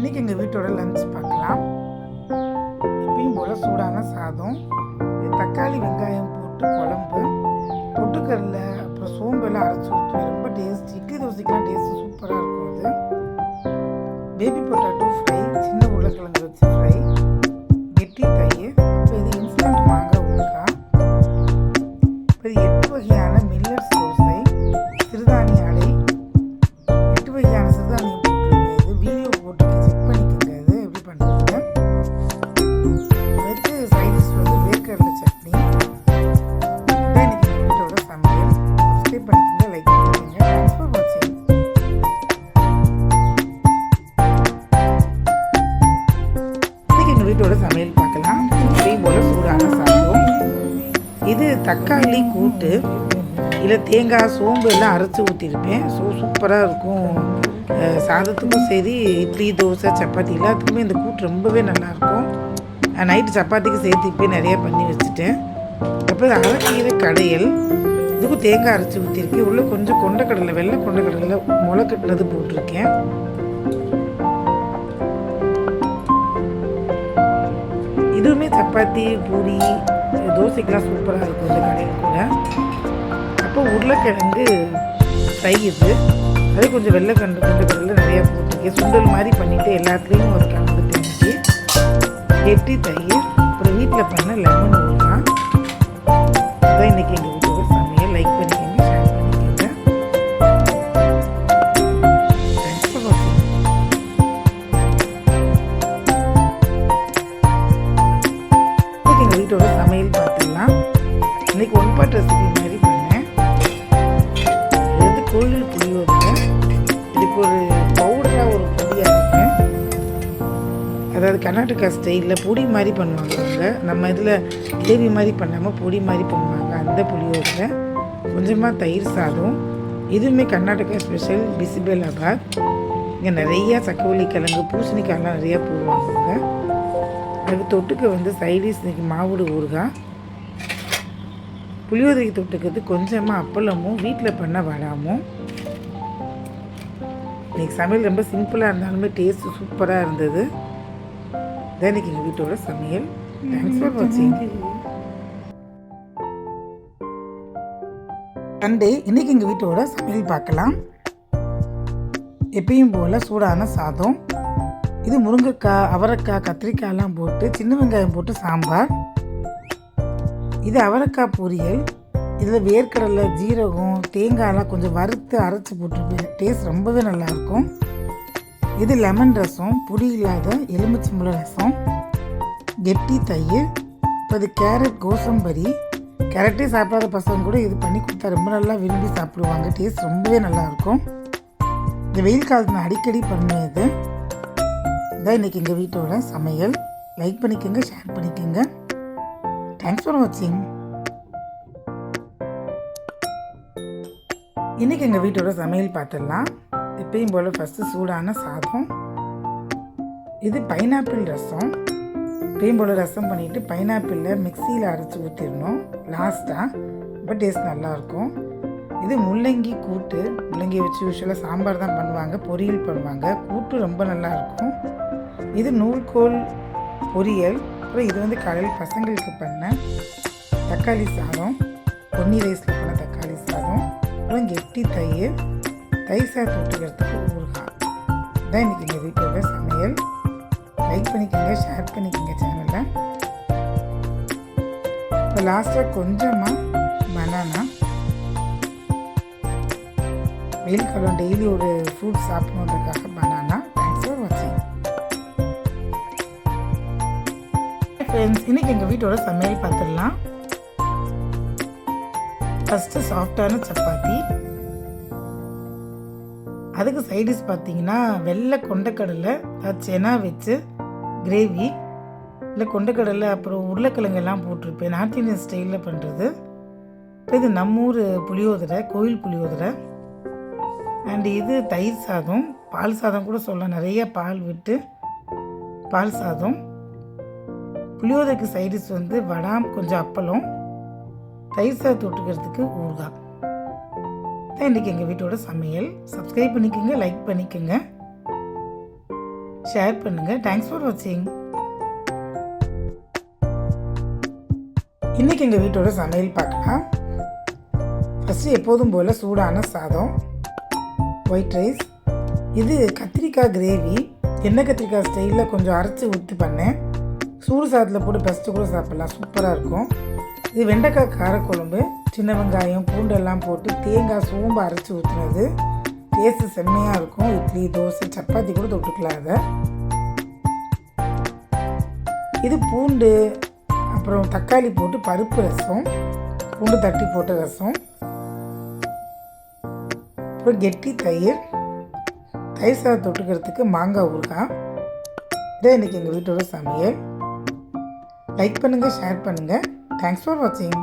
இன்றைக்கி எங்கள் வீட்டோட லஞ்ச் பார்க்கலாம். எப்பயும் போல் சூடான சாதம், தக்காளி வெங்காயம் போட்டு குழம்பு, பொட்டுக்கடலை அப்புறம் சோம்பெல்லாம் அரைச்சி ஊற்றுவேன். ரொம்ப டேஸ்ட், இட்லி தோசைக்கெலாம் டேஸ்ட்டு சூப்பராக இருக்கும். அது பேபி பொட்டாட்டோ ஃப்ரை, சின்ன உருளைக்கிழங்கு வச்சு ஃப்ரை, கெட்டி தயிர், அப்புறம் இது இன்ஸ்டன்ட் மாங்காய் ஊறுகாய், அப்புறம் 8 வகையான மில்லட்ஸ் தோசை, சிறுதானிய அடை, 8 வகையான சிறுதானியம் போட்டிருக்கேன். இது வீடியோ போட்டு செக் பண்ணிக்கோங்க இது எப்படி பண்ணுறது. அடுத்து சைடிஷ் வந்து வேர்க்கடலை சட்னி. இதான் இன்றைக்கி எங்கள் வீட்டோட சமையல். சப்ஸ்கிரைப் பண்ணிக்கோங்க, லைக் பண்ணிக்கோங்க. தேங்க்ஸ் ஃபார் வாட்சிங். இன்றைக்கி எங்கள் வீட்டோட சமையல் பார்க்கலாம். இதே போல் சூடான சாதம், இது தக்காளி கூட்டு, இல்லை தேங்காய் சோம்பு எல்லாம் அரைச்சி ஊற்றிருப்பேன். சூப்பராக இருக்கும். சாதத்துக்கும் சரி, இட்லி தோசை சப்பாத்தி எல்லாத்துக்குமே இந்த கூட்டு ரொம்பவே நல்லாயிருக்கும். நைட்டு சப்பாத்திக்கு சேர்த்து இப்போ நிறையா பண்ணி வச்சுட்டேன். அப்புறம் அரைக்கீரை கடையல், இதுக்கும் தேங்காய் அரைச்சி ஊற்றிருக்கேன். உள்ளே கொஞ்சம் கொண்டக்கடலை, வெள்ளை கொண்டக்கடலை முளை கட்டினது போட்டிருக்கேன். இதுவுமே சப்பாத்தி பூரி தோசைக்கெலாம் சூப்பராக இருக்கும் இந்த கடையில் கூட. அப்போ உருளைக்கிழங்கு ஃப்ரை, இது அது கொஞ்சம் வெள்ளை கொண்டக்கடலை நிறையா போட்டிருக்கேன். சுண்டல் மாதிரி பண்ணிவிட்டு எல்லாத்துலேயும் ஒரு கிழங்கு தெரிஞ்சு கெட்டி தயிர், அப்புறம் வீட்டில் பண்ண லெமன் ஊறுகாய். அதான் இன்றைக்கி எங்கள் வீட்டோட சமையல். லைக் பண்ணிக்கோங்க, ஷேர் பண்ணிக்கோங்க. தேங்க்ஸ் ஃபார் வாட்சிங். இன்றைக்கி எங்கள் வீட்டோட சமையல் பார்த்துடலாம். இன்றைக்கி ஒன் பார்ட் ரெசிபி மாதிரி பண்ணேன். இது கோயில் புளியோதரை. இதுக்கு ஒரு பவுடராக ஒரு பொடியாக இருக்கேன். அதாவது கர்நாடகா ஸ்டைலில் பொடி மாதிரி பண்ணுவாங்க அவங்க. நம்ம இதில் கிரேவி மாதிரி பண்ணாமல் பொடி மாதிரி பண்ணுவாங்க. அந்த புளியோதரை, கொஞ்சமாக தயிர் சாதம். இதுவுமே கர்நாடகா ஸ்பெஷல் பிசிபெலாபாத். இங்கே நிறையா சக்கவள்ளி கிழங்கு, பூசணிக்காயெலாம் நிறையா போடுவாங்க. அதுக்கு தொட்டுக்க வந்து சைடிஷ் இன்றைக்கி மாவுடு ஊறுகாய். புளியோதரைக்கு தொட்டுக்கிறது கொஞ்சமாக அப்பளமும், வீட்டில் பண்ண வடாமும். இன்றைக்கி சமையல் ரொம்ப சிம்பிளாக இருந்தாலுமே டேஸ்ட்டு சூப்பராக இருந்தது. இதான் இன்றைக்கி எங்கள் வீட்டோட சமையல். தேங்க்ஸ் ஃபார் வாட்சிங். சண்டே. இன்றைக்கி எங்கள் வீட்டோட சமையல் பார்க்கலாம். எப்பயும் போல் சூடான சாதம், இது முருங்கைக்காய், அவரைக்காய், கத்திரிக்காயெல்லாம் போட்டு சின்ன வெங்காயம் போட்டு சாம்பார். இது அவரைக்காய் பொரியல். இதில் வேர்க்கடலை, ஜீரகம், தேங்காயெல்லாம் கொஞ்சம் வறுத்து அரைச்சி போட்டுருப்பேன். டேஸ்ட் ரொம்பவே நல்லாயிருக்கும். இது லெமன் ரசம், புளி இல்லாத எலுமிச்சம்பழம் ரசம், கெட்டி தயிர். இப்போ இது கேரட் கோசம்பரி. கேரட்டே சாப்பிடாத பசங்க கூட இது பண்ணி கொடுத்தா ரொம்ப நல்லா விரும்பி சாப்பிடுவாங்க. டேஸ்ட் ரொம்பவே நல்லாயிருக்கும். இந்த வெயில் காலத்தில் நான் அடிக்கடி பண்ணுவேன். இது இதான் இன்றைக்கி எங்கள் வீட்டோட சமையல். லைக் பண்ணிக்கோங்க, ஷேர் பண்ணிக்கோங்க. தேங்க்ஸ் ஃபார் வாட்சிங். இன்றைக்கி எங்கள் வீட்டோட சமையல் பார்த்துடலாம். எப்பயும் போல் ஃபஸ்ட்டு சூடான சாதம், இது பைனாப்பிள் ரசம். எப்பயும் போல் ரசம் பண்ணிவிட்டு பைனாப்பிளில் மிக்சியில் அரைச்சி ஊற்றிடணும் லாஸ்ட்டாக. ரொம்ப டேஸ்ட் நல்லாயிருக்கும். இது முள்ளங்கி கூட்டு. முள்ளங்கி வச்சு யூஸ்வலாக சாம்பார் தான் பண்ணுவாங்க, பொரியல் பண்ணுவாங்க. கூட்டு ரொம்ப நல்லாயிருக்கும். இது நூல்கோல் பொரியல். அப்புறம் இது வந்து காலையில் பசங்களுக்கு பண்ண தக்காளி சாதம், பொன்னி ரைஸில் பண்ண தக்காளி சாதம், அப்புறம் கெட்டி தயிர், தயிர் சாதம் தொட்டுக்கிறதுக்கு ஊறுகாய். இதான் இன்றைக்கி எங்கள் வீட்டோட சமையல். லைக் பண்ணிக்கோங்க, ஷேர் பண்ணிக்கோங்க சேனலில். இப்போ லாஸ்ட்டாக கொஞ்சமாக பனானா. வெயில் காலம் டெய்லி ஒரு ஃப்ரூட் சாப்பிடணுன்றதுக்காக பனானா. தேங்க்ஸ் ஃபார் வாட்சிங். ஃப்ரெண்ட்ஸ், இன்றைக்கி எங்கள் வீட்டோட சமையல் பார்த்துடலாம். ஃபஸ்ட்டு சாஃப்டான சப்பாத்தி, அதுக்கு சைடிஷ் பார்த்தீங்கன்னா வெள்ளை கொண்டக்கடலை, செனா வச்சு கிரேவி, இல்லை கொண்டக்கடலை அப்புறம் உருளைக்கிழங்கு எல்லாம் போட்டிருப்பேன். நார்த் இந்தியன் ஸ்டைலில் பண்ணுறது. இப்போ இது நம்ம ஊர் புளியோதரை, கோயில் புளியோதரை. அண்ட் இது தயிர் சாதம், பால் சாதம் கூட சொல்லலாம். நிறைய பால் விட்டு பால் சாதம். புளியோதரைக்கு சைடிஷ் வந்து வடாம், கொஞ்சம் அப்பளம், தயிர் சாதம் தொட்டுக்கிறதுக்கு ஊறுகாய். தான் இன்றைக்கி எங்கள் வீட்டோட சமையல். சப்ஸ்கிரைப் பண்ணிக்கோங்க, லைக் பண்ணிக்கோங்க, ஷேர் பண்ணுங்கள். தேங்க்ஸ் ஃபார் வாட்சிங். இன்றைக்கி எங்கள் வீட்டோட சமையல் பார்க்கலாம். ஃபஸ்ட்டு எப்போதும் போல் சூடான சாதம், ஒயிட் ரைஸ். இது கத்திரிக்காய் கிரேவி, எண்ணெய் கத்திரிக்காய் ஸ்டைலில் கொஞ்சம் அரைச்சி ஊற்றி பண்ணேன். சூடு சாதத்தில் போட்டு ஃபஸ்ட்டு கூட சாப்பிட்லாம், சூப்பராக இருக்கும். இது வெண்டைக்காய் காரக்குழம்பு, சின்ன வெங்காயம் பூண்டெல்லாம் போட்டு தேங்காய் சோம்பு அரைச்சி ஊற்றுனது. டேஸ்ட்டு செம்மையாக இருக்கும். இட்லி, தோசை, சப்பாத்தி கூட தொட்டுக்கலாம் அதை. இது பூண்டு அப்புறம் தக்காளி போட்டு பருப்பு ரசம், பூண்டு தட்டி போட்ட ரசம், அப்புறம் கெட்டி தயிர் சாதம் தொட்டுக்கிறதுக்கு மாங்காய் ஊறுகாய். இதான் இன்றைக்கி எங்கள் வீட்டோட சமையல். லைக் பண்ணுங்கள், ஷேர் பண்ணுங்கள். தேங்க்ஸ் ஃபார் வாட்சிங்.